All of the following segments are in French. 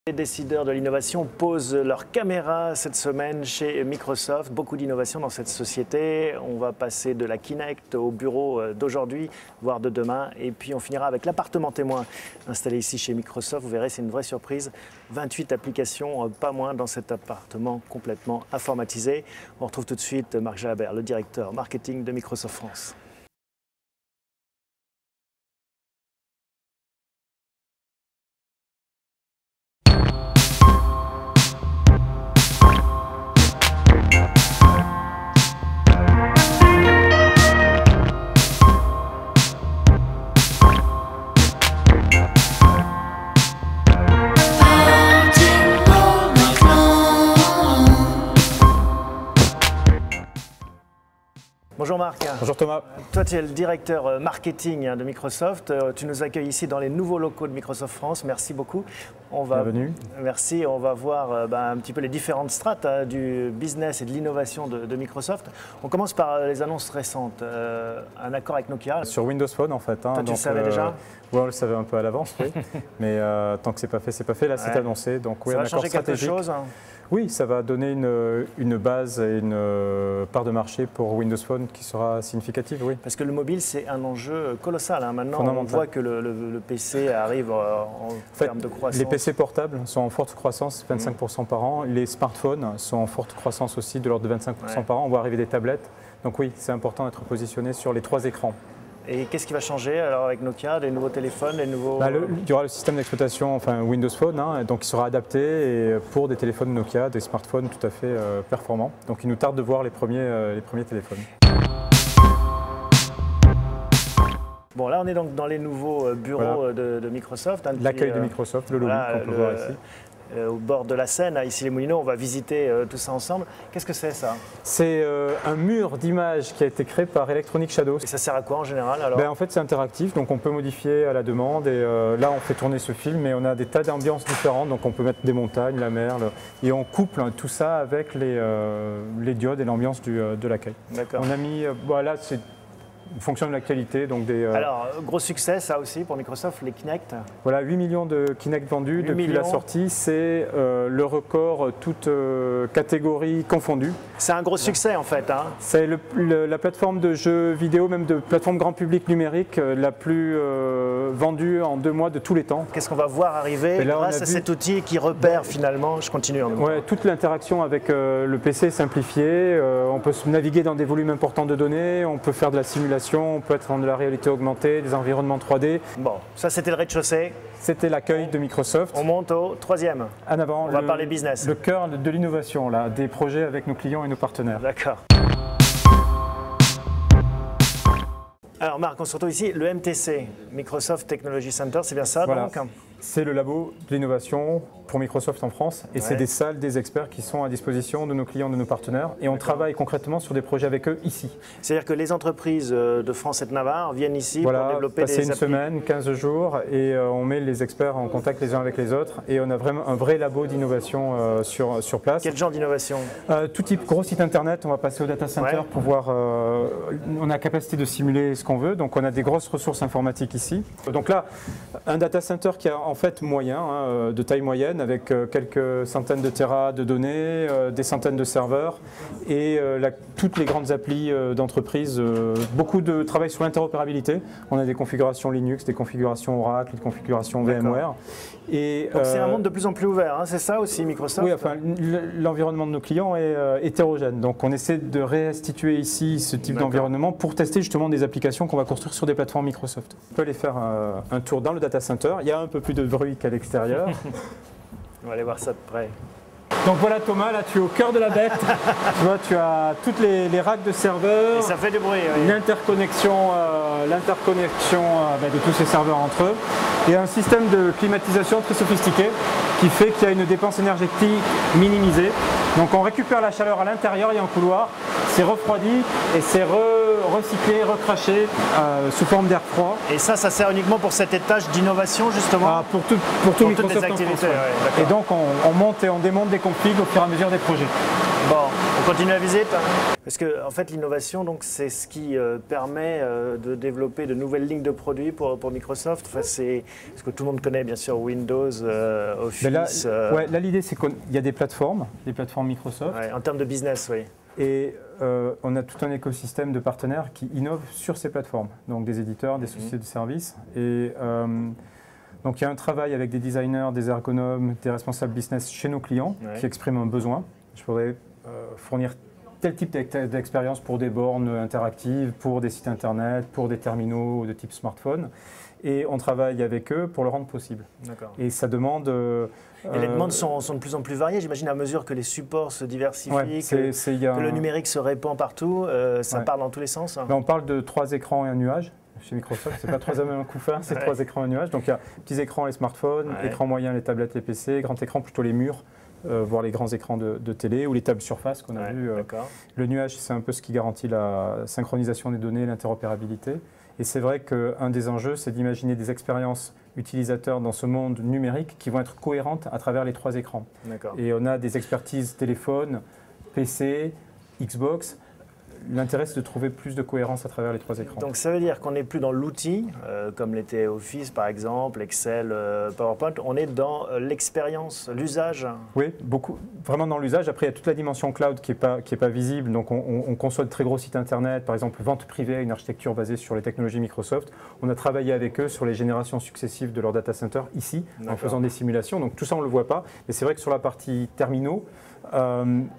Les décideurs de l'innovation posent leurs caméras cette semaine chez Microsoft. Beaucoup d'innovation dans cette société. On va passer de la Kinect au bureau d'aujourd'hui, voire de demain. Et puis on finira avec l'appartement témoin installé ici chez Microsoft. Vous verrez, c'est une vraie surprise. 28 applications, pas moins, dans cet appartement complètement informatisé. On retrouve tout de suite Marc Jalabert, le directeur marketing de Microsoft France. Bonjour Marc. Bonjour Thomas. Toi tu es le directeur marketing de Microsoft. Tu nous accueilles ici dans les nouveaux locaux de Microsoft France. Merci beaucoup. Bienvenue. Merci. On va voir un petit peu les différentes strates du business et de l'innovation de Microsoft. On commence par les annonces récentes. Un accord avec Nokia. Sur Windows Phone en fait. Toi tu le savais déjà ? Oui, on le savait un peu à l'avance, oui. Mais tant que c'est pas fait, c'est pas fait. Là, c'est annoncé. Donc, oui, ça va changer quelque chose ? Oui, ça va donner une base et une part de marché pour Windows Phone qui sera significative, oui. Parce que le mobile, c'est un enjeu colossal. Maintenant, on voit que le PC arrive en termes de croissance. Les PC portables sont en forte croissance, 25% par an. Les smartphones sont en forte croissance aussi, de l'ordre de 25% par an. On voit arriver des tablettes. Donc oui, c'est important d'être positionné sur les 3 écrans. Et qu'est-ce qui va changer alors avec Nokia, des nouveaux téléphones, des nouveaux… Il y aura le système d'exploitation, enfin Windows Phone, donc il sera adapté pour des téléphones Nokia, des smartphones tout à fait performants. Donc il nous tarde de voir les premiers téléphones. Bon, là on est donc dans les nouveaux bureaux de Microsoft. L'accueil de Microsoft, le lobby qu'on peut voir ici. Au bord de la Seine, à Issy-les-Moulineaux, on va visiter tout ça ensemble. Qu'est-ce que c'est ça ? C'est un mur d'images qui a été créé par Electronic Shadow. Et ça sert à quoi en général alors ? En fait c'est interactif, donc on peut modifier à la demande et là on fait tourner ce film et on a des tas d'ambiances différentes, donc on peut mettre des montagnes, la mer, et on couple tout ça avec les diodes et l'ambiance de l'accueil. D'accord. On a mis, là c'est une fonction de la qualité. Donc alors, gros succès ça aussi pour Microsoft, les Kinect. Voilà, 8 millions de Kinect vendus depuis la sortie. C'est le record, toute catégorie confondue. C'est un gros succès en fait. C'est la plateforme de jeux vidéo, même de plateforme grand public numérique, la plus vendue en 2 mois de tous les temps. Qu'est-ce qu'on va voir arriver grâce à cet outil qui repère finalement, je continue en même temps. Toute l'interaction avec le PC est simplifiée. On peut naviguer dans des volumes importants de données, on peut faire de la simulation. On peut être dans de la réalité augmentée, des environnements 3D. Bon, ça c'était le rez-de-chaussée. C'était l'accueil de Microsoft. On monte au 3e. En avant, on va parler business. Le cœur de l'innovation, des projets avec nos clients et nos partenaires. D'accord. Alors Marc, on se retrouve ici, le MTC, Microsoft Technology Center, c'est bien ça donc ? C'est le labo de l'innovation pour Microsoft en France et c'est des salles, des experts qui sont à disposition de nos clients, de nos partenaires et on travaille concrètement sur des projets avec eux ici. C'est-à-dire que les entreprises de France et de Navarre viennent ici pour développer passer une semaine, 15 jours et on met les experts en contact les uns avec les autres et on a vraiment un vrai labo d'innovation sur place. Quel genre d'innovation ? Tout type, gros site internet, on va passer au data center pour voir, on a la capacité de simuler ce qu'on veut, donc on a des grosses ressources informatiques ici. Donc là, un data center qui a en fait moyen, de taille moyenne, avec quelques centaines de téras de données, des centaines de serveurs et toutes les grandes applis d'entreprise. Beaucoup de travail sur l'interopérabilité. On a des configurations Linux, des configurations Oracle, des configurations VMware. Et, donc c'est un monde de plus en plus ouvert, c'est ça aussi Microsoft ? Oui, enfin l'environnement de nos clients est hétérogène. Donc on essaie de restituer ici ce type d'environnement pour tester justement des applications qu'on va construire sur des plateformes Microsoft. On peut aller faire un tour dans le data center. Il y a un peu plus de bruit qu'à l'extérieur. On va aller voir ça de près. Donc voilà Thomas, là tu es au cœur de la bête. Tu vois, tu as toutes les racks de serveurs. Et ça fait du bruit. L'interconnexion de tous ces serveurs entre eux. Et un système de climatisation très sophistiqué qui fait qu'il y a une dépense énergétique minimisée. Donc on récupère la chaleur à l'intérieur, il y a un couloir, c'est refroidi et c'est recycler, recracher sous forme d'air froid. Et ça sert uniquement pour cet étage d'innovation justement Pour tout toutes Microsoft les activités. en France, Ouais, et donc on monte et on démonte des configs au fur et à mesure des projets. bon, on continue la visite. Parce que en fait l'innovation, donc c'est ce qui permet de développer de nouvelles lignes de produits pour Microsoft. Enfin, c'est ce que tout le monde connaît bien sûr, Windows, Office. Mais là l'idée c'est qu'il y a des plateformes Microsoft. Ouais, en termes de business, oui. Et on a tout un écosystème de partenaires qui innovent sur ces plateformes, donc des éditeurs, des sociétés de services. Et donc il y a un travail avec des designers, des ergonomes, des responsables business chez nos clients qui expriment un besoin. Je pourrais fournir tel type d'expérience pour des bornes interactives, pour des sites internet, pour des terminaux de type smartphone. Et on travaille avec eux pour le rendre possible. Et ça demande... et les demandes sont de plus en plus variées, j'imagine, à mesure que les supports se diversifient, que le numérique se répand partout, ça part dans tous les sens. Là, on parle de 3 écrans et un nuage. Chez Microsoft, c'est pas 3 hommes et un couffin, c'est 3 écrans et un nuage. Donc il y a petits écrans les smartphones, écrans moyens les tablettes, les PC, grand écran plutôt les murs, voire les grands écrans de télé ou les tables surface qu'on a vu. Le nuage, c'est un peu ce qui garantit la synchronisation des données, l'interopérabilité. Et c'est vrai qu'un des enjeux, c'est d'imaginer des expériences utilisateurs dans ce monde numérique qui vont être cohérentes à travers les 3 écrans. Et on a des expertises téléphone, PC, Xbox. L'intérêt, c'est de trouver plus de cohérence à travers les 3 écrans. Donc ça veut dire qu'on n'est plus dans l'outil, comme l'était Office par exemple, Excel, PowerPoint, on est dans l'expérience, l'usage. Oui, beaucoup, vraiment dans l'usage. Après, il y a toute la dimension cloud qui est pas visible. Donc on conçoit de très gros sites internet, par exemple vente privée, une architecture basée sur les technologies Microsoft. On a travaillé avec eux sur les générations successives de leur data center ici, en faisant des simulations. Donc tout ça, on ne le voit pas. Mais c'est vrai que sur la partie terminaux,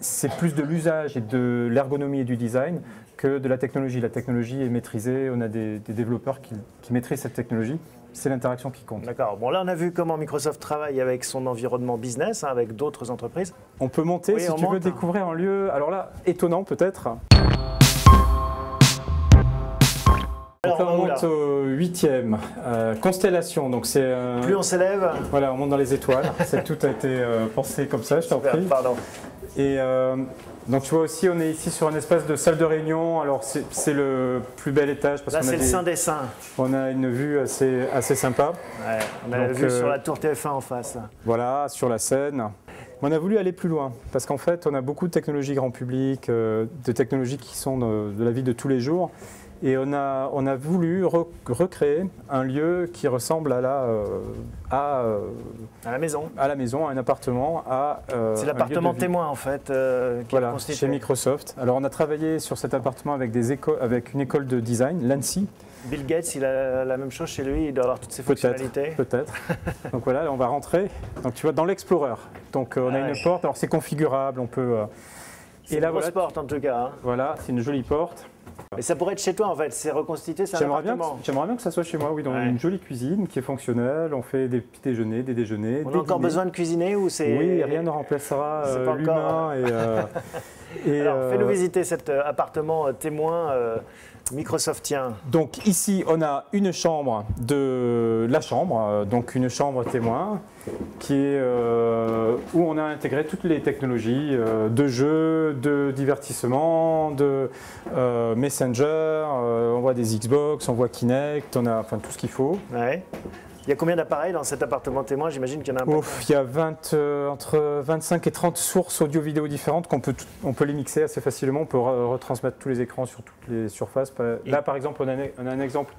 c'est plus de l'usage et de l'ergonomie et du design que de la technologie. La technologie est maîtrisée, on a des développeurs qui maîtrisent cette technologie. C'est l'interaction qui compte. D'accord. Bon, là, on a vu comment Microsoft travaille avec son environnement business, avec d'autres entreprises. On peut monter, si tu veux découvrir un lieu, alors là, étonnant peut-être. Donc là, on monte au 8e, constellation. Donc c'est plus on s'élève. Voilà, on monte dans les étoiles. Tout a été pensé comme ça, je t'en prie. Pardon. Et donc tu vois aussi, on est ici sur un espace de salle de réunion. Alors c'est le plus bel étage parce là, c'est le Saint des Saints. On a une vue assez sympa. Ouais, on a la vue sur la tour TF1 en face. Là. Voilà, sur la Seine. On a voulu aller plus loin parce qu'en fait, on a beaucoup de technologies grand public, de technologies qui sont de la vie de tous les jours. Et on a voulu recréer un lieu qui ressemble à la maison, à un appartement. C'est l'appartement témoin en fait. Voilà, chez Microsoft. Alors on a travaillé sur cet appartement avec une école de design, l'ANSI. Bill Gates, il a la même chose chez lui, il doit avoir toutes ses fonctionnalités. Peut-être. Donc voilà, on va rentrer. Donc tu vois dans l'Explorer. Donc on a une porte. Alors c'est configurable, on peut. C'est une grosse porte en tout cas. Hein. Voilà, c'est une jolie porte. Mais ça pourrait être chez toi en fait, c'est reconstitué, c'est un appartement. J'aimerais bien que ça soit chez moi, oui, dans une jolie cuisine qui est fonctionnelle, on fait des petits déjeuners, des déjeuners. On a encore besoin de cuisiner ou c'est... Oui, rien ne remplacera l'humain. Alors, fais-nous visiter cet appartement témoin microsoftien. Donc ici, on a une chambre donc une chambre témoin, qui est où on a intégré toutes les technologies de jeu, de divertissement, de Messenger, on voit des Xbox, on voit Kinect, on a tout ce qu'il faut. Ouais. Il y a combien d'appareils dans cet appartement témoin? J'imagine qu'il y en a un peu. Il y a entre 25 et 30 sources audio-vidéo différentes on peut les mixer assez facilement. On peut retransmettre tous les écrans sur toutes les surfaces. Là, par exemple, on a un exemple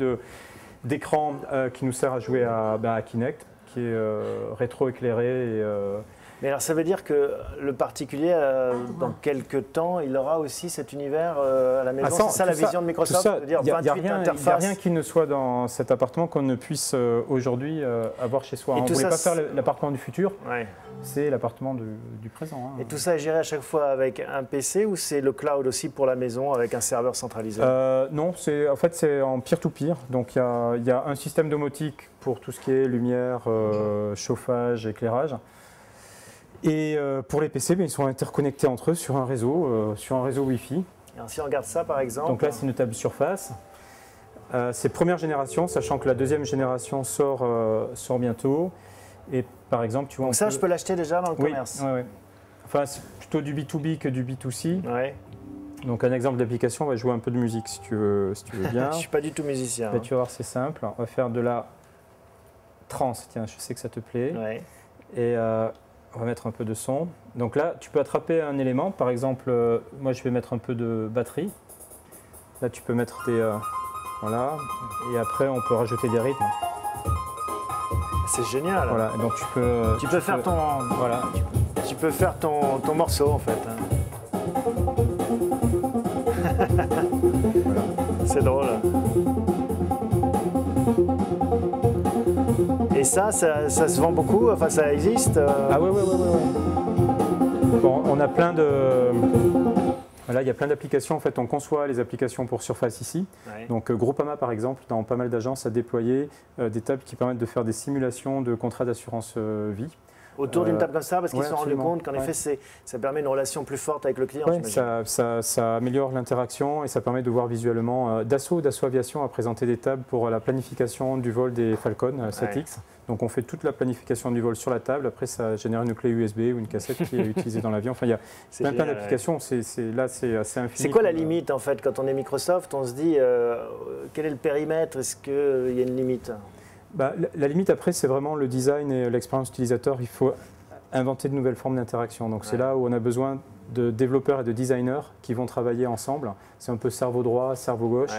d'écran qui nous sert à jouer à Kinect, qui est rétro-éclairé. Mais alors ça veut dire que le particulier, dans quelques temps, il aura aussi cet univers à la maison. C'est ça la vision de Microsoft, Il n'y a rien qui ne soit dans cet appartement qu'on ne puisse aujourd'hui avoir chez soi. On ne voulait pas faire l'appartement du futur, c'est l'appartement du présent. Et tout ça est géré à chaque fois avec un PC ou c'est le cloud aussi pour la maison avec un serveur centralisé? Non, en fait c'est en peer-to-peer. Donc il y a un système domotique pour tout ce qui est lumière, chauffage, éclairage. Et pour les PC, ils sont interconnectés entre eux sur un réseau Wi-Fi. Et si on regarde ça par exemple. Donc là, c'est une table surface. C'est première génération, sachant que la deuxième génération sort bientôt. Et par exemple, tu vois. Donc ça, je peux l'acheter déjà dans le commerce. Oui. Enfin, c'est plutôt du B2B que du B2C. Ouais. Donc un exemple d'application, on va jouer un peu de musique si tu veux bien. Je ne suis pas du tout musicien. Bah, tu vas voir, c'est simple. On va faire de la trance. Tiens, je sais que ça te plaît. Ouais. Et on va mettre un peu de son. Donc là, tu peux attraper un élément. Par exemple, moi je vais mettre un peu de batterie. Là, tu peux mettre tes... voilà. Et après, on peut rajouter des rythmes. C'est génial. Voilà. Donc tu peux faire ton... Voilà. Tu peux faire ton morceau en fait. Voilà. C'est drôle. Et ça se vend beaucoup, enfin ça existe Ah ouais. Bon, on a plein de... Voilà, il y a plein d'applications. En fait, on conçoit les applications pour Surface ici. Ouais. Donc Groupama, par exemple, dans pas mal d'agences, a déployé des tables qui permettent de faire des simulations de contrats d'assurance vie. Autour d'une table comme ça, parce qu'ils se sont rendus absolument. compte qu'en effet, ça permet une relation plus forte avec le client. Ouais, ça améliore l'interaction et ça permet de voir visuellement. Dassault Aviation a présenté des tables pour la planification du vol des Falcon 7X. Donc on fait toute la planification du vol sur la table. Après, ça génère une clé USB ou une cassette qui est utilisée dans l'avion. Enfin, il y a plein d'applications. Là, c'est assez infini. C'est quoi la limite en fait quand on est Microsoft? On se dit quel est le périmètre? Est-ce qu'il y a une limite? Bah, la limite après, c'est vraiment le design et l'expérience utilisateur. Il faut inventer de nouvelles formes d'interaction. Donc c'est là où on a besoin de développeurs et de designers qui vont travailler ensemble. C'est un peu cerveau droit, cerveau gauche.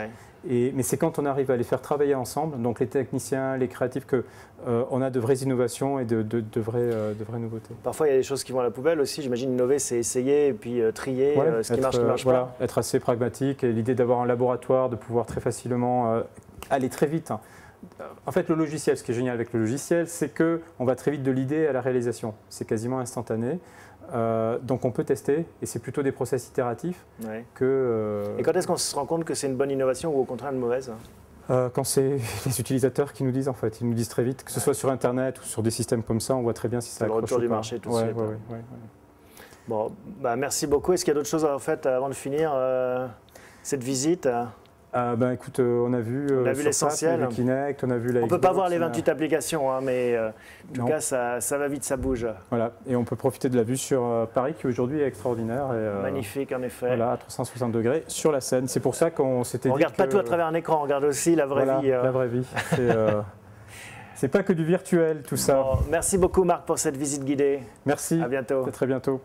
Mais c'est quand on arrive à les faire travailler ensemble, donc les techniciens, les créatifs, qu'on a de vraies innovations et de vraies nouveautés. Parfois, il y a des choses qui vont à la poubelle aussi. J'imagine innover, c'est essayer et puis trier ce qui marche pas. Être assez pragmatique. Et l'idée d'avoir un laboratoire, de pouvoir très facilement aller très vite. En fait, le logiciel, ce qui est génial avec le logiciel, c'est qu'on va très vite de l'idée à la réalisation. C'est quasiment instantané. Donc on peut tester, et c'est plutôt des process itératifs que... Et quand est-ce qu'on se rend compte que c'est une bonne innovation ou au contraire une mauvaise? Quand c'est les utilisateurs qui nous disent, en fait. Ils nous disent très vite, que ce soit sur Internet ou sur des systèmes comme ça, on voit très bien si ça accroche ou pas. Le retour du marché tout de suite. Bon, merci beaucoup. Est-ce qu'il y a d'autres choses en fait avant de finir cette visite? Écoute, on a vu l'essentiel. Kinect, on a vu la On ne peut pas voir les 28 applications, mais en tout cas, ça va vite, ça bouge. Voilà, et on peut profiter de la vue sur Paris qui aujourd'hui est extraordinaire. Et, magnifique, en effet. Voilà, à 360 degrés sur la scène. C'est pour ça qu'on s'était dit. On ne regarde pas tout à travers un écran, on regarde aussi la vraie vie. La vraie vie. C'est pas que du virtuel, tout ça. Bon, merci beaucoup, Marc, pour cette visite guidée. Merci. À bientôt. À très bientôt.